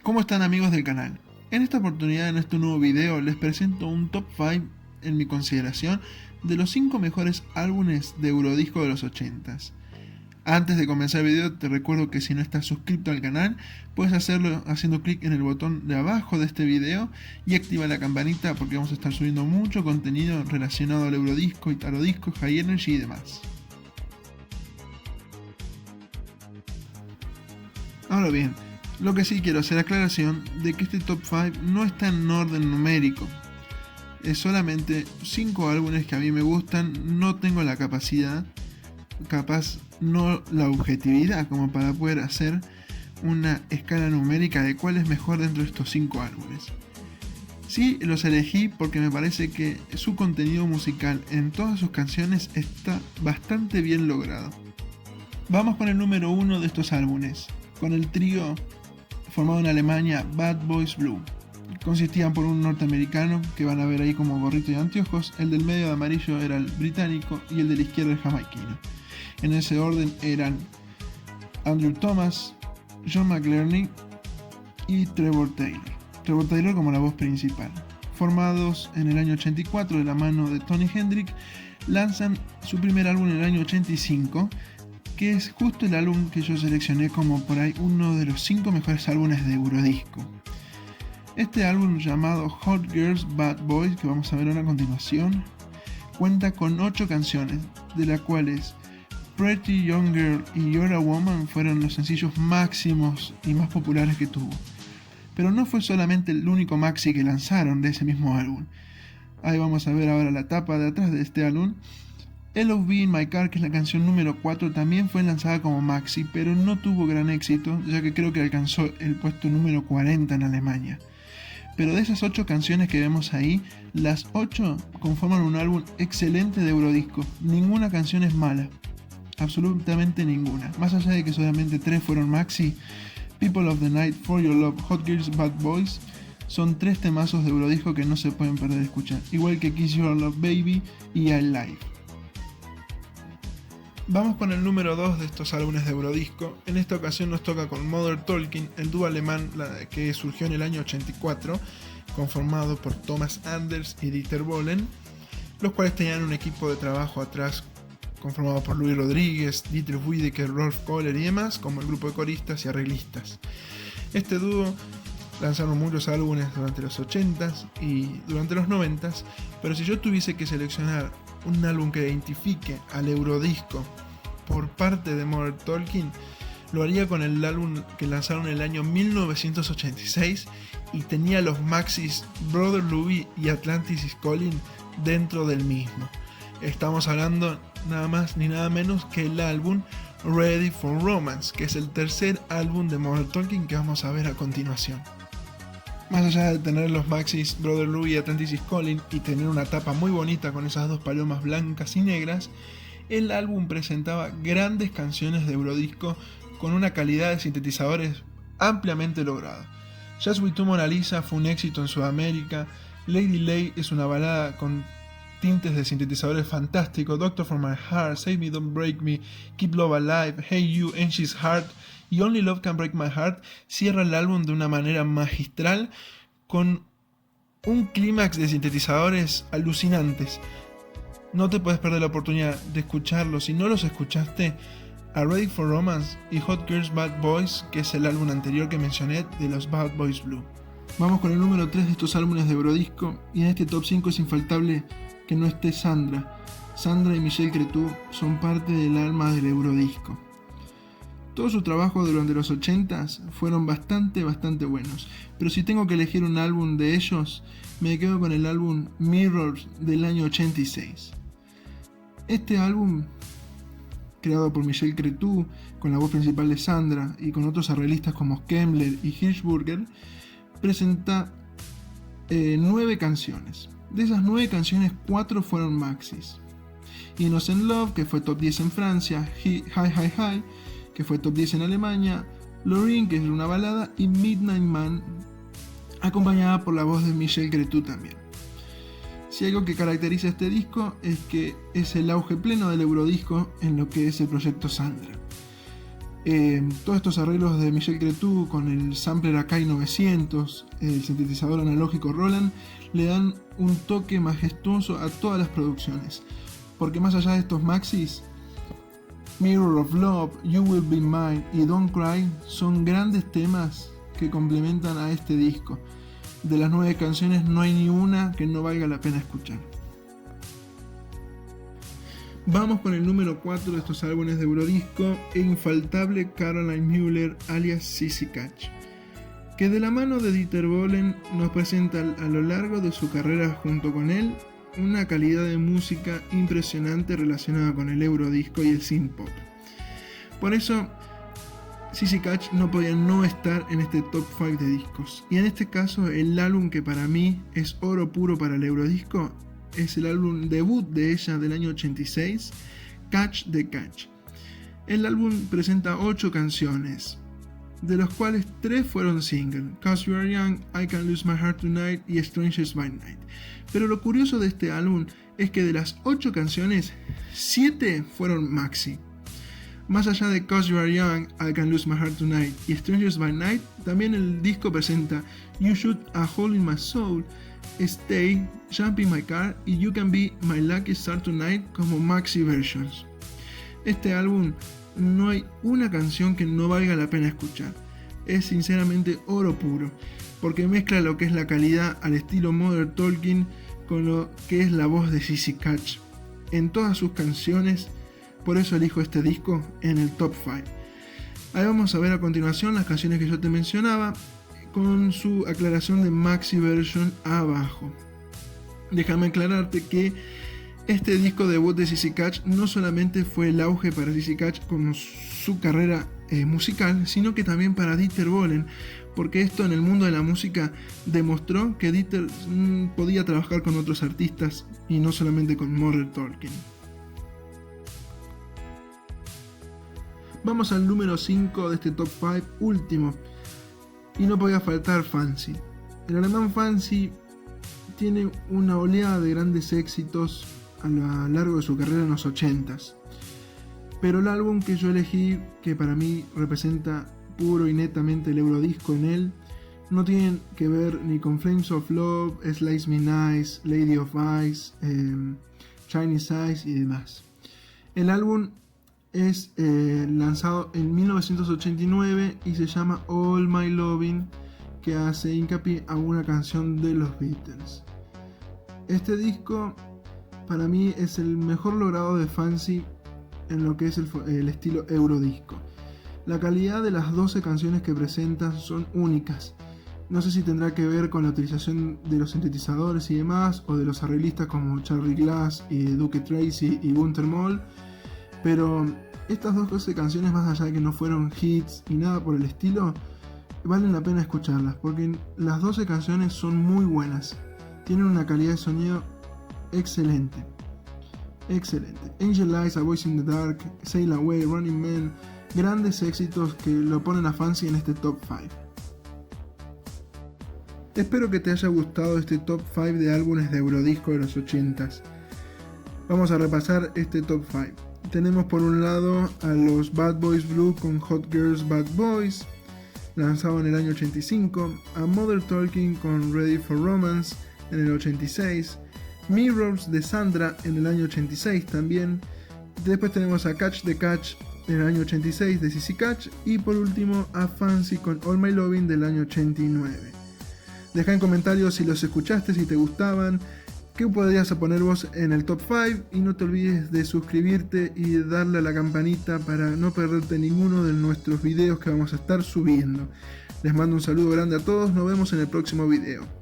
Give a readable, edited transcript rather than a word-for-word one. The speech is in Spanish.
¿Cómo están amigos del canal? En esta oportunidad, en este nuevo video, les presento un top 5 en mi consideración de los 5 mejores álbumes de Eurodisco de los 80s. Antes de comenzar el video te recuerdo que si no estás suscrito al canal, puedes hacerlo haciendo clic en el botón de abajo de este video y activa la campanita porque vamos a estar subiendo mucho contenido relacionado al Eurodisco, Itarodisco, High Energy y demás. Ahora bien, lo que sí quiero hacer aclaración de que este top 5 no está en orden numérico. Es solamente 5 álbumes que a mí me gustan, no tengo la capacidad, no la objetividad como para poder hacer una escala numérica de cuál es mejor dentro de estos 5 álbumes. Sí, los elegí porque me parece que su contenido musical en todas sus canciones está bastante bien logrado. Vamos con el número 1 de estos álbumes, con el trío formado en Alemania Bad Boys Blue. Consistían por un norteamericano que van a ver ahí como gorrito y anteojos, el del medio de amarillo era el británico y el de la izquierda el jamaiquino. En ese orden eran Andrew Thomas, John McLearney y Trevor Taylor. Trevor Taylor como la voz principal. Formados en el año 84 de la mano de Tony Hendrix, lanzan su primer álbum en el año 85, que es justo el álbum que yo seleccioné como por ahí uno de los 5 mejores álbumes de Eurodisco. Este álbum llamado Hot Girls Bad Boys, que vamos a ver ahora a continuación, cuenta con 8 canciones, de las cuales Pretty Young Girl y You're a Woman fueron los sencillos máximos y más populares que tuvo. Pero no fue solamente el único maxi que lanzaron de ese mismo álbum. Ahí vamos a ver ahora la tapa de atrás de este álbum. L.O.V. in My Car, que es la canción número 4, también fue lanzada como maxi, pero no tuvo gran éxito, ya que creo que alcanzó el puesto número 40 en Alemania. Pero de esas 8 canciones que vemos ahí, las 8 conforman un álbum excelente de Eurodisco. Ninguna canción es mala, absolutamente ninguna. Más allá de que solamente 3 fueron maxi, People of the Night, For Your Love, Hot Girls, Bad Boys, son 3 temazos de Eurodisco que no se pueden perder de escuchar, igual que Kiss Your Love Baby y I Live. Vamos con el número 2 de estos álbumes de Eurodisco. En esta ocasión nos toca con Modern Talking, el dúo alemán que surgió en el año 84, conformado por Thomas Anders y Dieter Bohlen, los cuales tenían un equipo de trabajo atrás conformado por Louis Rodríguez, Dieter Wiedeker, Rolf Kohler y demás, como el grupo de coristas y arreglistas. Este dúo lanzaron muchos álbumes durante los 80s y durante los 90s, pero si yo tuviese que seleccionar un álbum que identifique al Eurodisco por parte de Modern Talking, lo haría con el álbum que lanzaron en el año 1986 y tenía los maxis Brother Louis y Atlantis is Calling dentro del mismo. Estamos hablando nada más ni nada menos que el álbum Ready for Romance, que es el tercer álbum de Modern Talking que vamos a ver a continuación. Más allá de tener los maxis Brother Louis y Atlantis is Calling y tener una tapa muy bonita con esas 2 palomas blancas y negras, el álbum presentaba grandes canciones de Eurodisco con una calidad de sintetizadores ampliamente lograda. Just We Two Mona Lisa fue un éxito en Sudamérica, Lady Lay es una balada con tintes de sintetizadores fantásticos, Doctor for My Heart, Save Me Don't Break Me, Keep Love Alive, Hey You, Angie's Heart y Only Love Can Break My Heart cierra el álbum de una manera magistral con un clímax de sintetizadores alucinantes. No te puedes perder la oportunidad de escucharlos. Si no los escuchaste, a Ready for Romance y Hot Girls Bad Boys, que es el álbum anterior que mencioné de los Bad Boys Blue. Vamos con el número 3 de estos álbumes de Eurodisco, y en este top 5 es infaltable que no esté Sandra. Sandra y Michel Cretu son parte del alma del Eurodisco. Todo su trabajo durante los 80s fueron bastante buenos, pero si tengo que elegir un álbum de ellos, me quedo con el álbum Mirrors del año 86. Este álbum, creado por Michel Cretu, con la voz principal de Sandra y con otros arreglistas como Kemmler y Hirschburger, presenta 9 canciones. De esas 9 canciones, 4 fueron maxis. Innocent Love, que fue top 10 en Francia, Hi Hi Hi, que fue top 10 en Alemania, Loreen, que es una balada, y Midnight Man, acompañada por la voz de Michel Cretu también. Si algo que caracteriza este disco es que es el auge pleno del Eurodisco en lo que es el proyecto Sandra. Todos estos arreglos de Michel Cretu con el sampler Akai 900, el sintetizador analógico Roland, le dan un toque majestuoso a todas las producciones. Porque más allá de estos maxis, Mirror of Love, You Will Be Mine y Don't Cry son grandes temas que complementan a este disco. De las 9 canciones no hay ni una que no valga la pena escuchar. Vamos con el número 4 de estos álbumes de Eurodisco, e infaltable Caroline Mueller alias Sissy Catch, que de la mano de Dieter Bohlen nos presenta a lo largo de su carrera junto con él una calidad de música impresionante relacionada con el Eurodisco y el synth pop. Por eso Sissy Catch no podía no estar en este top 5 de discos, y en este caso el álbum que para mí es oro puro para el Eurodisco es el álbum debut de ella del año 86, Catch the Catch. El álbum presenta 8 canciones, de los cuales 3 fueron single: 'Cause You Are Young, I Can't Lose My Heart Tonight y Strangers by Night. Pero lo curioso de este álbum es que de las 8 canciones, 7 fueron maxi. Más allá de 'Cause You Are Young, I Can't Lose My Heart Tonight y Strangers by Night, también el disco presenta You Shoot a Hole in My Soul, Stay, Jump in My Car y You Can Be My Lucky Star Tonight como maxi versions. Este álbum no hay una canción que no valga la pena escuchar. Es sinceramente oro puro, porque mezcla lo que es la calidad al estilo Modern Talking con lo que es la voz de Sissy Catch en todas sus canciones. Por eso elijo este disco en el top 5. Ahí vamos a ver a continuación las canciones que yo te mencionaba, con su aclaración de maxi version abajo. Déjame aclararte que este disco debut de Sissy Catch no solamente fue el auge para Sissy Catch como su carrera musical, sino que también para Dieter Bohlen, porque esto en el mundo de la música demostró que Dieter podía trabajar con otros artistas y no solamente con Modern Talking. Vamos al número 5 de este top 5, último, y no podía faltar Fancy. El alemán Fancy tiene una oleada de grandes éxitos a lo largo de su carrera en los 80s, pero el álbum que yo elegí, que para mí representa puro y netamente el Eurodisco en él, no tiene que ver ni con Flames of Love, Slice Me Nice, Lady of Ice, Chinese Eyes y demás. El álbum es lanzado en 1989 y se llama All My Lovin', que hace hincapié a una canción de los Beatles. Este disco para mí es el mejor logrado de Fancy en lo que es el estilo Eurodisco. La calidad de las 12 canciones que presenta son únicas. No sé si tendrá que ver con la utilización de los sintetizadores y demás, o de los arreglistas como Charlie Glass y Duke Tracy y Gunter Moll, pero estas 12 canciones, más allá de que no fueron hits y nada por el estilo, valen la pena escucharlas, porque las 12 canciones son muy buenas, tienen una calidad de sonido excelente. Angel Eyes, A Voice in the Dark, Sail Away, Running Man, grandes éxitos que lo ponen a Fancy en este top 5. Espero que te haya gustado este top 5 de álbumes de Eurodisco de los 80s. Vamos a repasar este top 5. Tenemos por un lado a los Bad Boys Blue con Hot Girls Bad Boys, lanzado en el año 85, a Modern Talking con Ready for Romance en el 86, Mirrors de Sandra en el año 86 también. Después tenemos a Catch the Catch en el año 86 de Sissy Catch, y por último a Fancy con All My Lovin' del año 89. Deja en comentarios si los escuchaste, si te gustaban, qué podrías poner vos en el top 5, y no te olvides de suscribirte y darle a la campanita para no perderte ninguno de nuestros videos que vamos a estar subiendo. Les mando un saludo grande a todos, nos vemos en el próximo video.